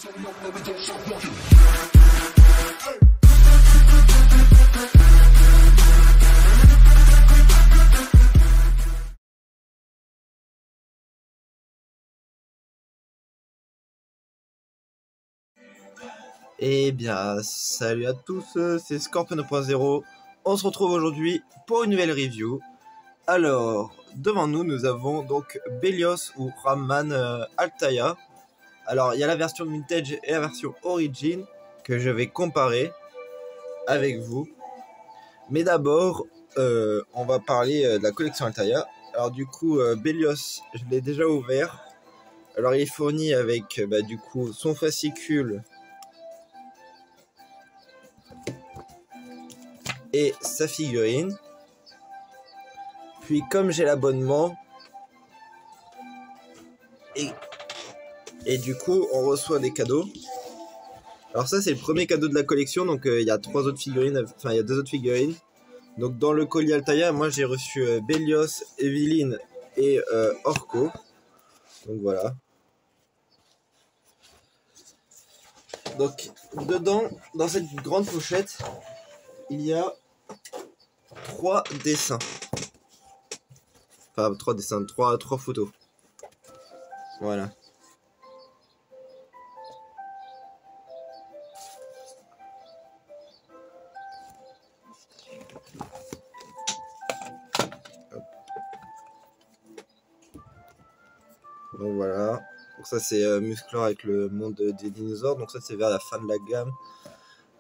Eh bien, salut à tous, c'est Scorpion 2.0. On se retrouve aujourd'hui pour une nouvelle review. Alors, devant nous, nous avons donc Belios ou Ramman Altaïa. Alors, il y a la version Vintage et la version Origin que je vais comparer avec vous. Mais d'abord, on va parler de la collection Altaïa. Alors du coup, Belios, je l'ai déjà ouvert. Alors il est fourni avec du coup son fascicule et sa figurine. Puis comme j'ai l'abonnement et du coup on reçoit des cadeaux. Alors ça c'est le premier cadeau de la collection, donc il y a trois autres figurines, enfin il y a deux autres figurines. Donc dans le colis Altaïa, moi j'ai reçu Belios, Evelyne et Orko. Donc voilà. Donc dedans, dans cette grande pochette, il y a trois dessins. Enfin trois dessins, trois photos. Voilà. Donc voilà. Donc ça c'est Musclor avec le monde des dinosaures. Donc ça c'est vers la fin de la gamme.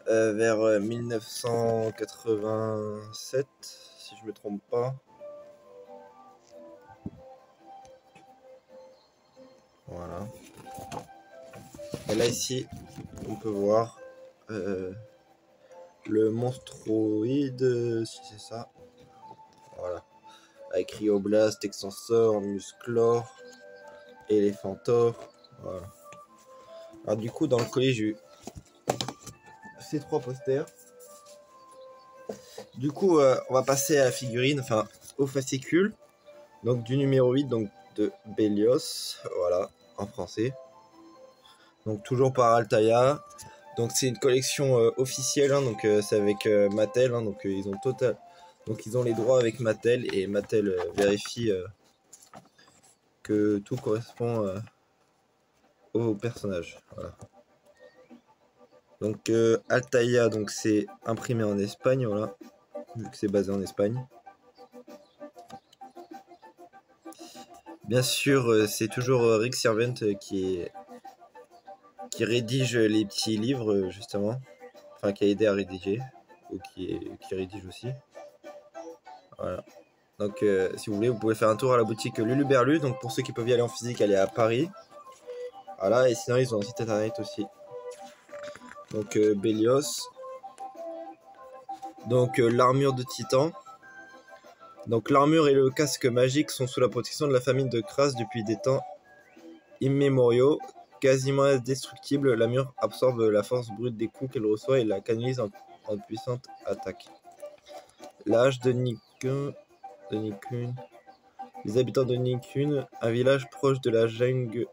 Vers 1987, si je me trompe pas. Voilà. Et là ici, on peut voir le monstroïde, si c'est ça. Voilà. Avec Rioblast, Extensor, Musclor, Elephantor. Voilà. Alors du coup, dans le colis, j'ai eu ces trois posters. Du coup, on va passer à la figurine, enfin au fascicule. Donc du numéro 8, donc de Belios. Voilà, en français. Donc toujours par Altaïa. Donc c'est une collection officielle, hein, donc c'est avec Mattel, hein, donc ils ont total. Donc ils ont les droits avec Mattel et Mattel vérifie que tout correspond au personnage. Voilà. Donc Altaïa, donc c'est imprimé en Espagne, voilà, vu que c'est basé en Espagne. Bien sûr, c'est toujours Rick Servent qui rédige les petits livres justement, enfin qui a aidé à rédiger ou qui rédige aussi. Voilà. Donc si vous voulez, vous pouvez faire un tour à la boutique Luluberlu. Donc pour ceux qui peuvent y aller en physique, elle est à Paris. Voilà, et sinon ils ont un site internet aussi. Donc Belios. Donc l'armure de Titan. Donc l'armure et le casque magique sont sous la protection de la famille de Kras depuis des temps immémoriaux. Quasiment indestructible, l'armure absorbe la force brute des coups qu'elle reçoit et la canalise en puissante attaque. L'âge de Nikun. Les habitants de Nikun, un village proche de la jungle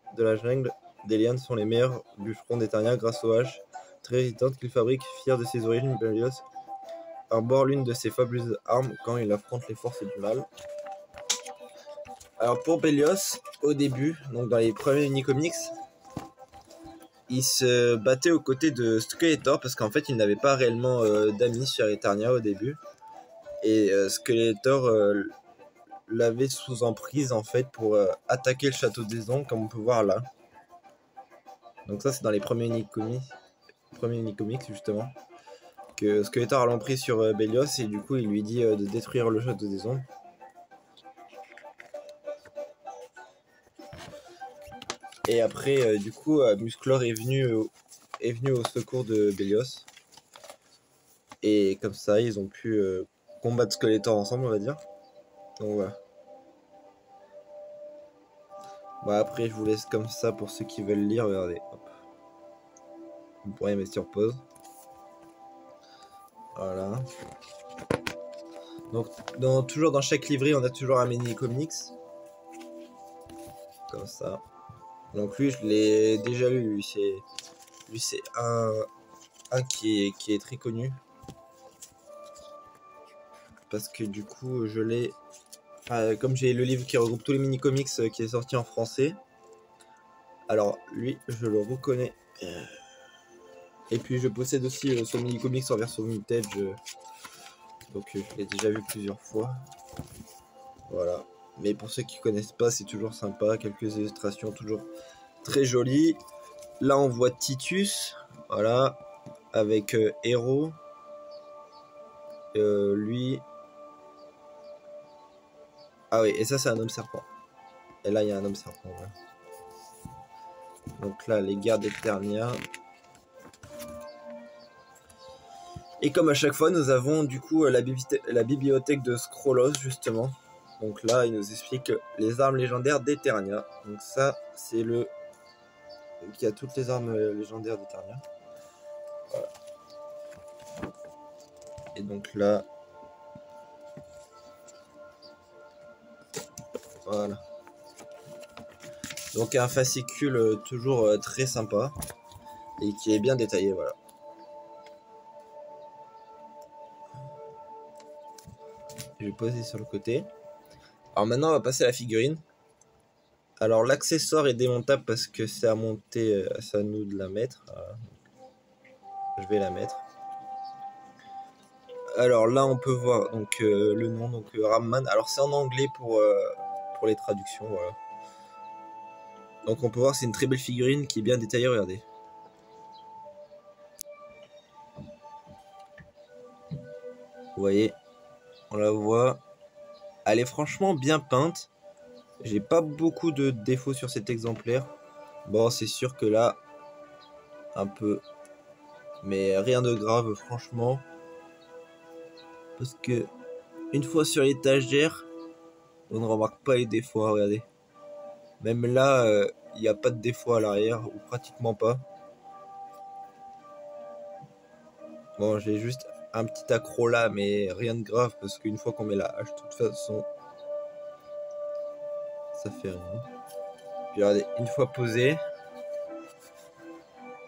des lianes, sont les meilleurs bûcherons d'Eternia grâce au hache très résistante qu'il fabrique. Fier de ses origines, Belios arbore l'une de ses fabuleuses armes quand il affronte les forces du mal. Alors pour Belios, au début, donc dans les premiers Unicomics, il se battait aux côtés de Skeletor parce qu'en fait il n'avait pas réellement d'amis sur Eternia au début. Et Skeletor l'avait sous emprise en fait pour attaquer le château des ombres, comme on peut voir là. Donc ça c'est dans les premiers Unicomics justement, que Skeletor a l'emprise sur Belios et du coup il lui dit de détruire le château des ombres. Et après du coup Musclor est venu au secours de Belios. Et comme ça ils ont pu combattre Skeletor ensemble, on va dire. Donc voilà. Bah après je vous laisse comme ça pour ceux qui veulent lire, regardez. Hop. Vous pourrez mettre sur pause. Voilà. Donc toujours dans chaque livret on a toujours un mini comics. Comme ça. Donc lui je l'ai déjà lu, Lui c'est un qui est très connu. Parce que du coup je l'ai... comme j'ai le livre qui regroupe tous les mini-comics qui est sorti en français. Alors lui je le reconnais. Et puis je possède aussi son mini-comics en version vintage. Donc je l'ai déjà vu plusieurs fois. Voilà. Mais pour ceux qui connaissent pas, c'est toujours sympa. Quelques illustrations toujours très jolies. Là on voit Titus. Voilà. Avec Hero. Lui. Ah oui, et ça c'est un homme serpent. Et là il y a un homme serpent. Voilà. Donc là les guerres d'Eternia. Et comme à chaque fois, nous avons du coup la bibliothèque de Scrollos justement. Donc là, il nous explique les armes légendaires d'Eternia. Donc ça, c'est le... Donc il y a toutes les armes légendaires d'Eternia. Voilà. Et donc là... Voilà. Donc un fascicule toujours très sympa. Et qui est bien détaillé, voilà. Je vais poser sur le côté. Alors maintenant, on va passer à la figurine. Alors l'accessoire est démontable parce que c'est à monter, c'est à nous de la mettre. Je vais la mettre. Alors là on peut voir donc le nom, donc Ramman. Alors c'est en anglais pour les traductions, voilà. Donc on peut voir c'est une très belle figurine qui est bien détaillée, regardez. Vous voyez, on la voit. Elle est franchement bien peinte. J'ai pas beaucoup de défauts sur cet exemplaire. Bon, c'est sûr que là, un peu. Mais rien de grave, franchement. Parce que, une fois sur l'étagère, on ne remarque pas les défauts, regardez. Même là, il n'y a pas de défaut à l'arrière, ou pratiquement pas. Bon, j'ai juste un petit accro là, mais rien de grave, parce qu'une fois qu'on met la hache, de toute façon, ça fait rien. Puis regardez, une fois posé,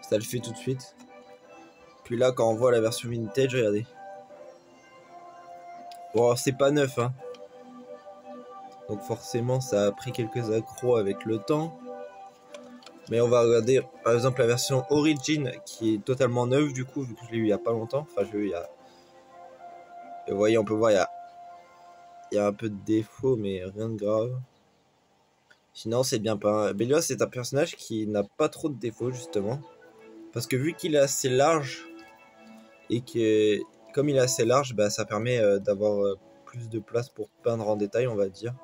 ça le fait tout de suite. Puis là, quand on voit la version vintage, regardez. Bon, c'est pas neuf, hein. Donc forcément, ça a pris quelques accros avec le temps. Mais on va regarder, par exemple, la version Origin, qui est totalement neuve, du coup, vu que je l'ai eu il y a pas longtemps. Enfin, je l'ai eu il y a... Et vous voyez, on peut voir, il y a un peu de défaut, mais rien de grave. Sinon, c'est bien peint. Bélios, c'est un personnage qui n'a pas trop de défauts, justement. Parce que vu qu'il est assez large, et que comme il est assez large, bah, ça permet d'avoir plus de place pour peindre en détail, on va dire.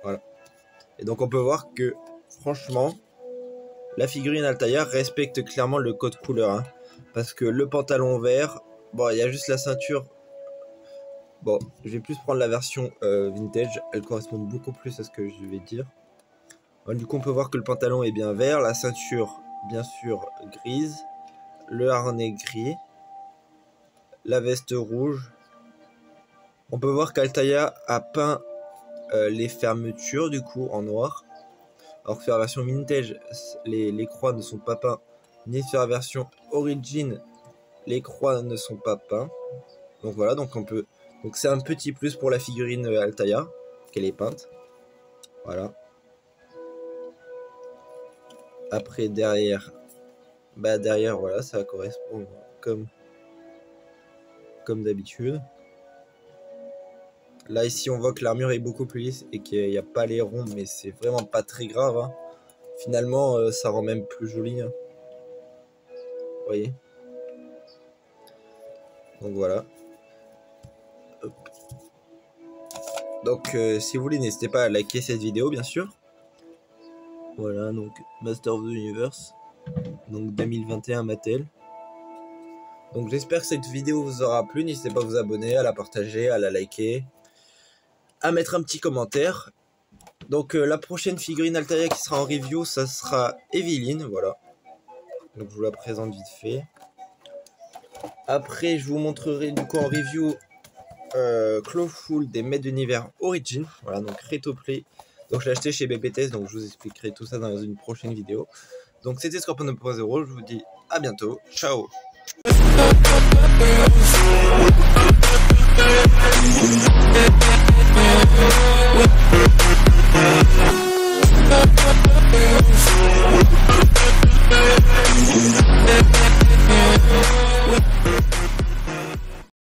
Voilà. Et donc on peut voir que, franchement, la figurine Altaïa respecte clairement le code couleur. Hein, parce que le pantalon vert, bon, il y a juste la ceinture. Bon, je vais plus prendre la version vintage, elle correspond beaucoup plus à ce que je vais dire. Bon, du coup, on peut voir que le pantalon est bien vert, la ceinture, bien sûr, grise, le harnais gris, la veste rouge. On peut voir qu'Altaïa a peint les fermetures, du coup, en noir. Alors que sur la version vintage, les croix ne sont pas peints, ni sur la version origin, les croix ne sont pas peints. Donc voilà, donc on peut... Donc c'est un petit plus pour la figurine Altaïa, qu'elle est peinte. Voilà. Après derrière, bah derrière voilà, ça correspond comme d'habitude. Là ici on voit que l'armure est beaucoup plus lisse et qu'il n'y a pas les ronds, mais c'est vraiment pas très grave. Hein. Finalement ça rend même plus joli. Hein. Vous voyez. Donc voilà. Hop. Donc si vous voulez, n'hésitez pas à liker cette vidéo bien sûr. Voilà, donc Master of the Universe. Donc 2021 Mattel. Donc j'espère que cette vidéo vous aura plu. N'hésitez pas à vous abonner, à la partager, à la liker, à mettre un petit commentaire. Donc la prochaine figurine Altaïa qui sera en review, ça sera Evelyne, voilà. Donc je vous la présente vite fait. Après je vous montrerai du coup en review Clawful des Maîtres d'Univers Origin. Voilà, donc Retoplay Donc je l'ai acheté chez BBTS, donc je vous expliquerai tout ça dans une prochaine vidéo. Donc c'était Scorpion 2.0, je vous dis à bientôt, ciao.